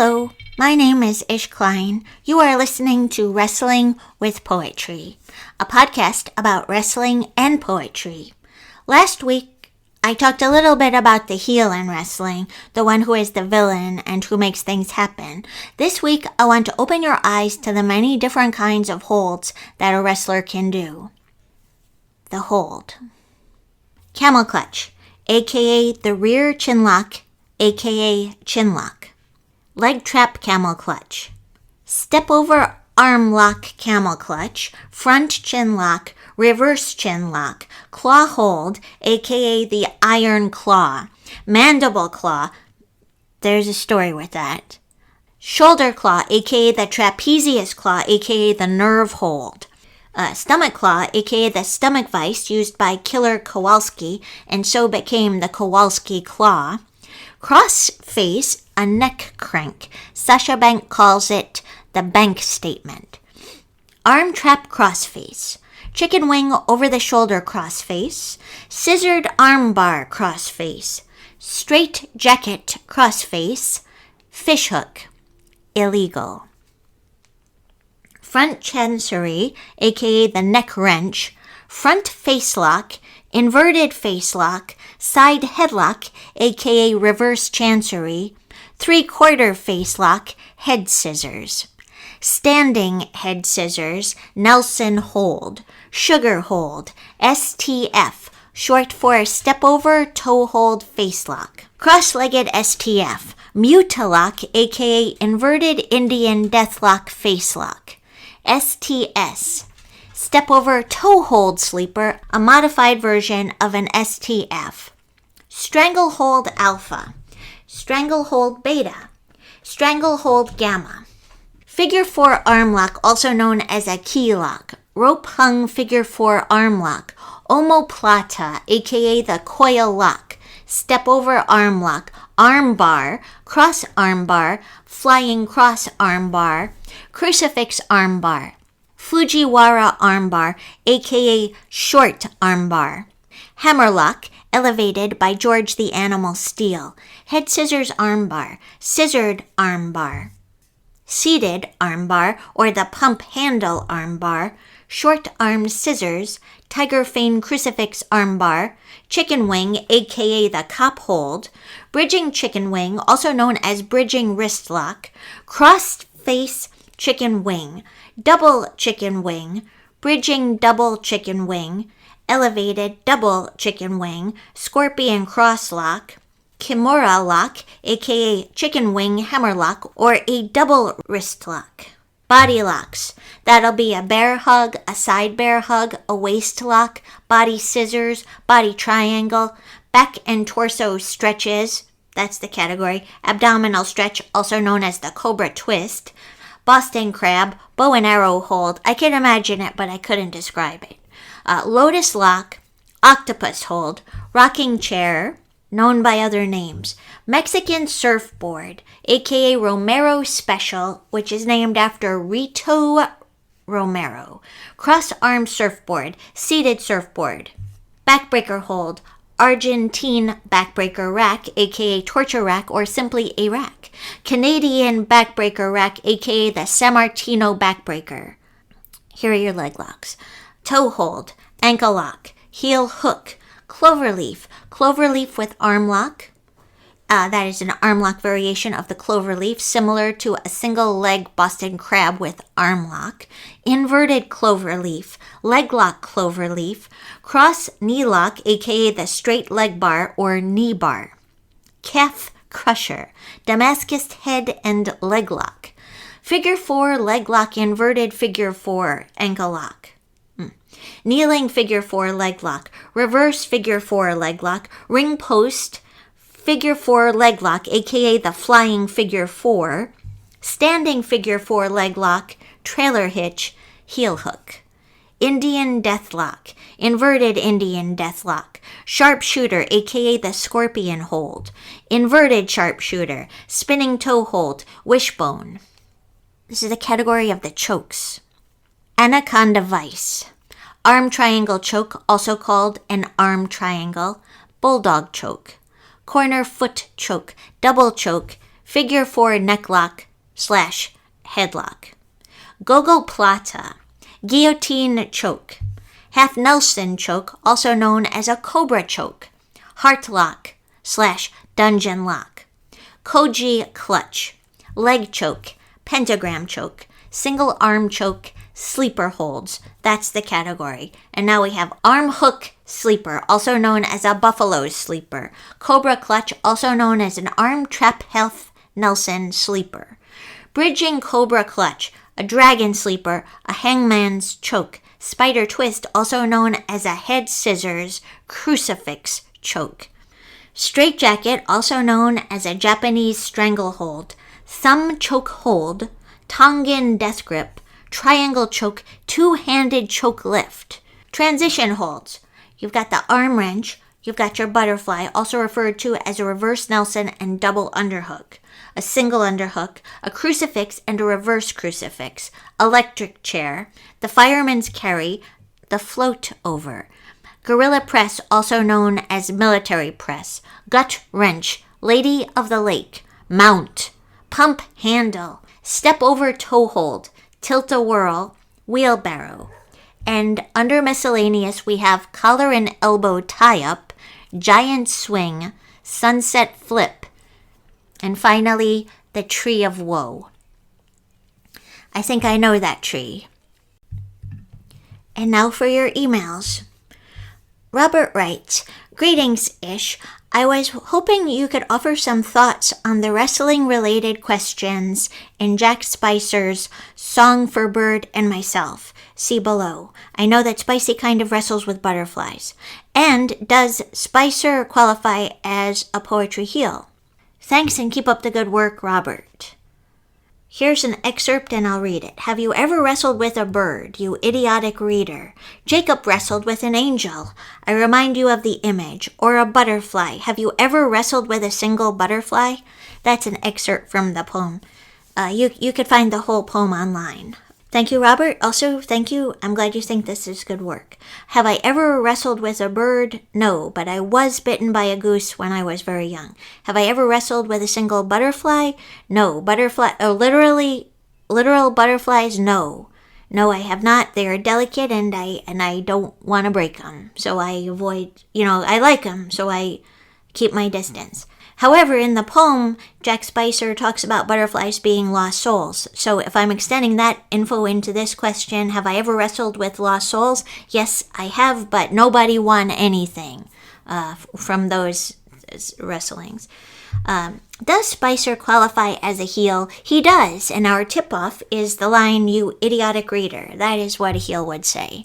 Hello, my name is Ish Klein. You are listening to Wrestling with Poetry, a podcast about wrestling and poetry. Last week, I talked a little bit about the heel in wrestling, the one who is the villain and who makes things happen. This week, I want to open your eyes to the many different kinds of holds that a wrestler can do. The hold. Camel clutch, aka the rear chin lock, aka chin lock. Leg trap camel clutch. Step over arm lock camel clutch, front chin lock, reverse chin lock, claw hold, aka the iron claw, mandible claw, there's a story with that, shoulder claw, aka the trapezius claw, aka the nerve hold, stomach claw, aka the stomach vice used by Killer Kowalski and so became the Kowalski claw, cross face, a neck crank. Sasha Bank calls it the bank statement. Arm trap crossface. Chicken wing over the shoulder crossface. Scissored arm bar crossface. Straight jacket crossface. Fish hook. Illegal. Front chancery, aka the neck wrench. Front face lock. Inverted face lock. Side headlock, aka reverse chancery. 3/4 face lock, head scissors. Standing head scissors, Nelson hold. Sugar hold, STF, short for step over toe hold face lock. Cross-legged STF, mutalock, aka inverted Indian deathlock face lock. STS, step over toe hold sleeper, a modified version of an STF. Stranglehold alpha. Stranglehold beta, stranglehold gamma. Figure 4 arm lock, also known as a key lock, rope hung figure 4 arm lock, omoplata, aka the coil lock, step over arm lock, arm bar, cross arm bar, flying cross arm bar, crucifix arm bar, Fujiwara arm bar, aka short arm bar, hammerlock, elevated by George the Animal Steel, head scissors armbar, scissored armbar, seated armbar or the pump handle armbar, short arm scissors, tiger fane crucifix armbar, chicken wing aka the cop hold, bridging chicken wing also known as bridging wrist lock, crossed face chicken wing, double chicken wing, bridging double chicken wing, elevated double chicken wing, scorpion cross lock, kimura lock, aka chicken wing hammer lock, or a double wrist lock. Body locks. That'll be a bear hug, a side bear hug, a waist lock, body scissors, body triangle, back and torso stretches. That's the category. Abdominal stretch, also known as the cobra twist. Boston crab, bow and arrow hold. I can imagine it, but I couldn't describe it. Lotus lock, octopus hold, rocking chair, known by other names, Mexican surfboard, aka Romero Special, which is named after Rito Romero, cross-arm surfboard, seated surfboard, backbreaker hold, Argentine backbreaker rack, aka torture rack or simply a rack, Canadian backbreaker rack, aka the San Martino backbreaker. Here are your leg locks. Toe hold, ankle lock, heel hook, cloverleaf with arm lock. That is an arm lock variation of the cloverleaf, similar to a single leg Boston crab with arm lock. Inverted cloverleaf, leg lock cloverleaf, cross knee lock, aka the straight leg bar or knee bar. Calf crusher, Damascus head and leg lock. Figure 4 leg lock, inverted figure 4 ankle lock. Kneeling figure 4 leg lock, reverse figure 4 leg lock, ring post, figure 4 leg lock, aka the flying figure 4, standing figure 4 leg lock, trailer hitch, heel hook. Indian death lock, inverted Indian death lock, sharpshooter, aka the scorpion hold, inverted sharpshooter, spinning toe hold, wishbone. This is the category of the chokes. Anaconda vice. Arm triangle choke, also called an arm triangle. Bulldog choke. Corner foot choke. Double choke. figure 4 necklock / headlock. Gogoplata, guillotine choke. Half Nelson choke, also known as a cobra choke. Heart lock / dungeon lock. Koji clutch, leg choke, pentagram choke, single arm choke, sleeper holds. That's the category. And now we have arm hook sleeper, also known as a buffalo sleeper. Cobra clutch, also known as an arm trap half Nelson sleeper. Bridging cobra clutch, a dragon sleeper, a hangman's choke. Spider twist, also known as a head scissors crucifix choke. Straitjacket, also known as a Japanese stranglehold. Thumb choke hold, Tongan death grip, triangle choke, two-handed choke lift. Transition holds. You've got the arm wrench, you've got your butterfly, also referred to as a reverse Nelson and double underhook, a single underhook, a crucifix and a reverse crucifix, electric chair, the fireman's carry, the float over, gorilla press, also known as military press, gut wrench, lady of the lake, mount, pump handle, step over toe hold, tilt-a-whirl, wheelbarrow. And under miscellaneous, we have collar and elbow tie-up, giant swing, sunset flip, and finally, the tree of woe. I think I know that tree. And now for your emails. Robert writes, Greetings-ish. I was hoping you could offer some thoughts on the wrestling-related questions in Jack Spicer's Song for Bird and myself. See below. I know that Spicy kind of wrestles with butterflies. And does Spicer qualify as a poetry heel? Thanks and keep up the good work, Robert. Here's an excerpt and I'll read it. Have you ever wrestled with a bird, you idiotic reader? Jacob wrestled with an angel. I remind you of the image. Or a butterfly. Have you ever wrestled with a single butterfly? That's an excerpt from the poem. You could find the whole poem online. Thank you, Robert. Also, thank you. I'm glad you think this is good work. Have I ever wrestled with a bird? No, but I was bitten by a goose when I was very young. Have I ever wrestled with a single butterfly? No. Literal butterflies? No. No, I have not. They are delicate and I don't want to break them. So I avoid, I like them, so I keep my distance. However, in the poem, Jack Spicer talks about butterflies being lost souls. So if I'm extending that info into this question, have I ever wrestled with lost souls? Yes, I have, but nobody won anything from those wrestlings. Does Spicer qualify as a heel? He does, and our tip-off is the line, you idiotic reader. That is what a heel would say.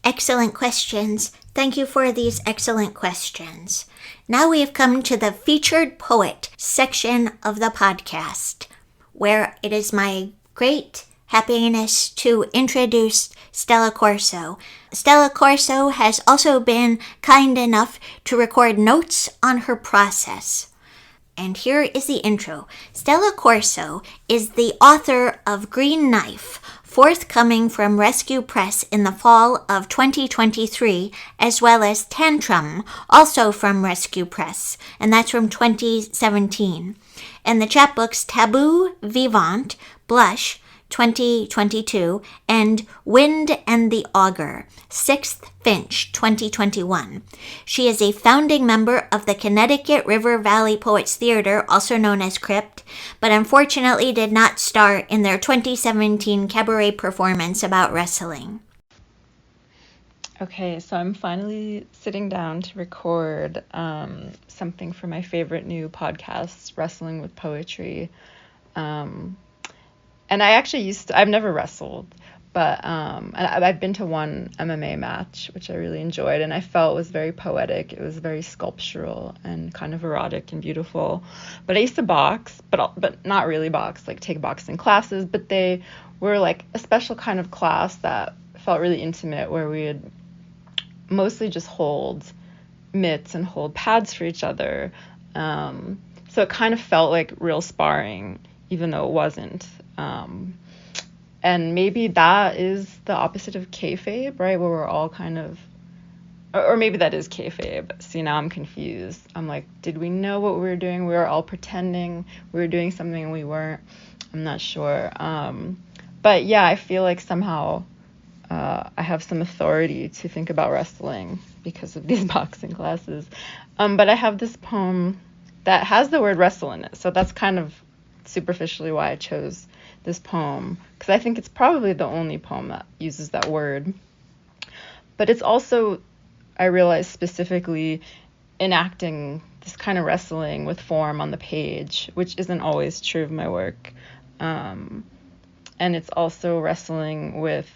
Excellent questions. Thank you for these excellent questions. Now we have come to the featured poet section of the podcast, where it is my great happiness to introduce Stella Corso. Stella Corso has also been kind enough to record notes on her process. And here is the intro. Stella Corso is the author of Green Knife, forthcoming from Rescue Press in the fall of 2023, as well as Tantrum, also from Rescue Press, and that's from 2017. And the chapbooks Taboo Vivant, Blush, 2022, and Wind and the Auger, 6th Finch, 2021. She is a founding member of the Connecticut River Valley Poets Theater, also known as Crypt, but unfortunately did not star in their 2017 cabaret performance about wrestling. Okay, so I'm finally sitting down to record something for my favorite new podcast, Wrestling with Poetry. And I actually I've never wrestled, but and I've been to one MMA match, which I really enjoyed, and I felt was very poetic. It was very sculptural and kind of erotic and beautiful. But I used to box, but not really box, like take boxing classes, but they were like a special kind of class that felt really intimate, where we would mostly just hold mitts and hold pads for each other. So it kind of felt like real sparring, even though it wasn't. And maybe that is the opposite of kayfabe, right? Where we're all kind of or maybe that is kayfabe. See, now I'm confused. I'm like, did we know what we were doing? We were all pretending we were doing something and we weren't. I'm not sure. But yeah, I feel like somehow I have some authority to think about wrestling because of these boxing classes. But I have this poem that has the word wrestle in it. So that's kind of superficially why I chose this poem, because I think it's probably the only poem that uses that word. But it's also, I realized, specifically enacting this kind of wrestling with form on the page, which isn't always true of my work. And it's also wrestling with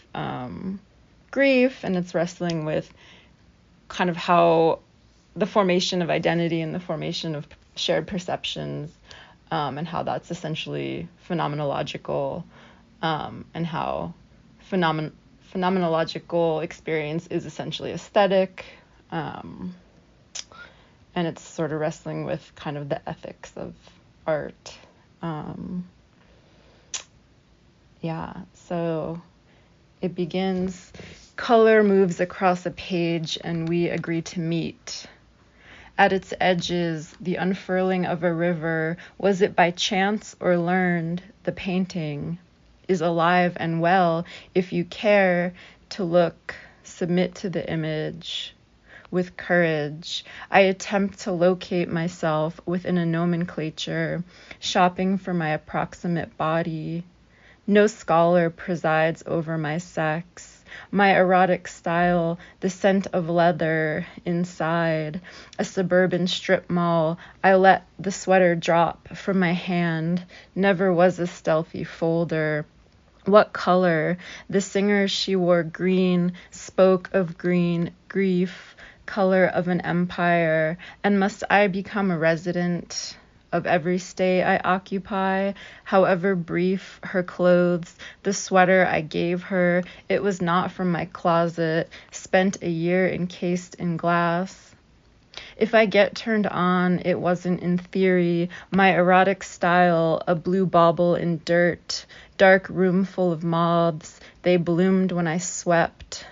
grief, and it's wrestling with kind of how the formation of identity and the formation of shared perceptions, and how that's essentially phenomenological, and how phenomenological experience is essentially aesthetic, and it's sort of wrestling with kind of the ethics of art. So it begins, color moves across a page and we agree to meet. At its edges, the unfurling of a river, was it by chance or learned, the painting is alive and well. If you care to look, submit to the image. With courage, I attempt to locate myself within a nomenclature, shopping for my approximate body. No scholar presides over my sex. My erotic style, the scent of leather inside. A suburban strip mall, I let the sweater drop from my hand. Never was a stealthy folder. What color? The singer, she wore green, spoke of green, grief, color of an empire. And must I become a resident of every stay I occupy, however brief her clothes, the sweater I gave her, it was not from my closet, spent a year encased in glass. If I get turned on, it wasn't in theory, my erotic style, a blue bauble in dirt, dark room full of moths, they bloomed when I swept.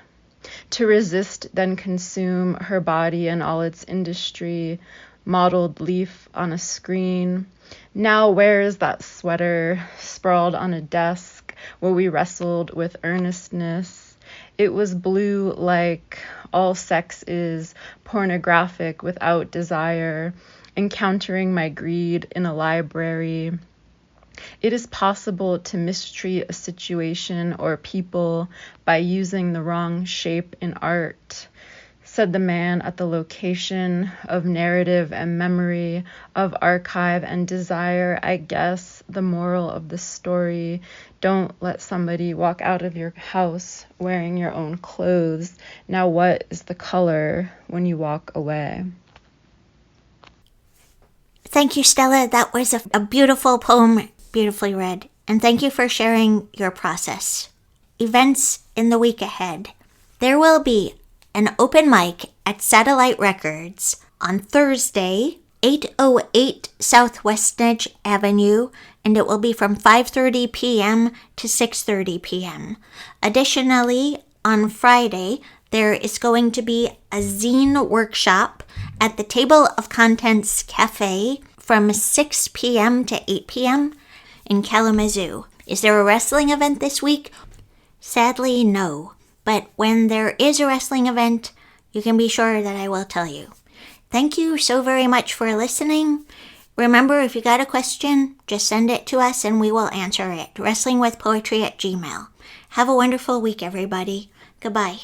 To resist, then consume her body and all its industry, mottled leaf on a screen. Now where is that sweater, sprawled on a desk, where we wrestled with earnestness? It was blue like all sex is, pornographic without desire, encountering my greed in a library. It is possible to mistreat a situation or people by using the wrong shape in art, said the man at the location of narrative and memory, of archive and desire. I guess the moral of the story, don't let somebody walk out of your house wearing your own clothes. Now what is the color when you walk away? Thank you, Stella. That was a beautiful poem, beautifully read. And thank you for sharing your process. Events in the week ahead. There will be an open mic at Satellite Records on Thursday, 808 Southwest Edge Avenue, and it will be from 5:30 p.m. to 6:30 p.m. Additionally, on Friday, there is going to be a zine workshop at the Table of Contents Cafe from 6 p.m. to 8 p.m. in Kalamazoo. Is there a wrestling event this week? Sadly, no. But when there is a wrestling event, you can be sure that I will tell you. Thank you so very much for listening. Remember, if you got a question, just send it to us and we will answer it. wrestlingwithpoetry@gmail.com. Have a wonderful week, everybody. Goodbye.